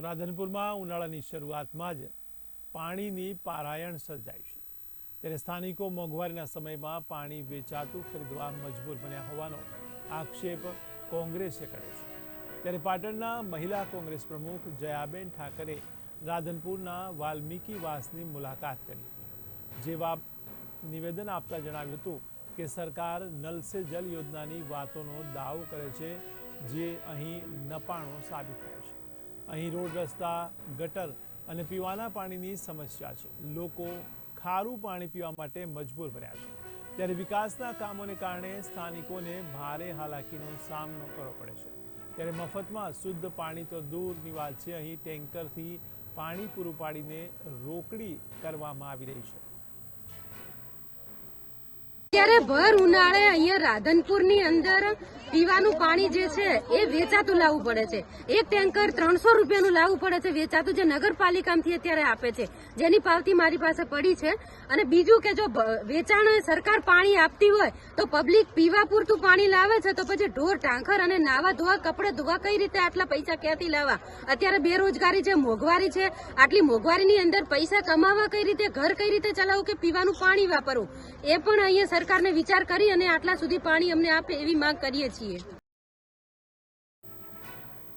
રાધનપુરમાં ઉનાળાની શરૂઆતમાં જ પાણીની પારાયણ સર્જાઈ છે, ત્યારે સ્થાનિકો મોંઘવારીના સમયમાં પાણી વેચાતું ખરીદવા મજબૂર બન્યા હોવાનો આક્ષેપ કોંગ્રેસે કર્યો છે। ત્યારે પાટણના મહિલા કોંગ્રેસ પ્રમુખ જયાબેન ઠાકરે રાધનપુરના વાલ્મીકી વાસની મુલાકાત કરી હતી, જેવા નિવેદન આપતા જણાવ્યું હતું કે સરકાર નલ સે જલ યોજનાની વાતોનો દાવો કરે છે, જે અહીં નપાણો સાબિત થાય છે। અહીં રોડ, રસ્તા, ગટર અને પીવાના પાણીની સમસ્યા છે। લોકો ખારું પાણી પીવા માટે મજબૂર બન્યા છે, ત્યારે વિકાસના કામોને કારણે સ્થાનિકોને ભારે હાલાકીનો સામનો કરવો પડે છે। ત્યારે મફતમાં શુદ્ધ પાણી તો દૂરની વાત છે, અહીં ટેન્કરથી પાણી પૂરું પાડીને રોકડી કરવામાં આવી રહી છે। ત્યારે ભર ઉનાળે અહીંયા રાધનપુરની અંદર પીવાનું પાણી જે છે એ વેચાતું લાવવું પડે છે। એક ટેન્કર 300 રૂપિયાનું લાવવું પડે છે વેચાતું, જે નગરપાલિકામાંથી અત્યારે આપે છે, જેની પાવતી મારી પાસે પડી છે। અને બીજું કે જો વેચાણ સરકાર પાણી આપતી હોય તો પબ્લિક પીવા પૂરતું પાણી લાવે છે, તો પછી ઢોર ટાંકર અને નાવા ધોવા, કપડે ધોવા કઈ રીતે આટલા પૈસા ક્યાંથી લાવવા? અત્યારે બેરોજગારી છે, મોંઘવારી છે, આટલી મોંઘવારીની અંદર પૈસા કમાવા કઈ રીતે, ઘર કઈ રીતે ચલાવવું કે પીવાનું પાણી વાપરવું, એ પણ અહીંયા સરકારને વિચાર કરી અને આટલા સુધી પાણી અમને આપે એવી માંગ કરીએ છીએ।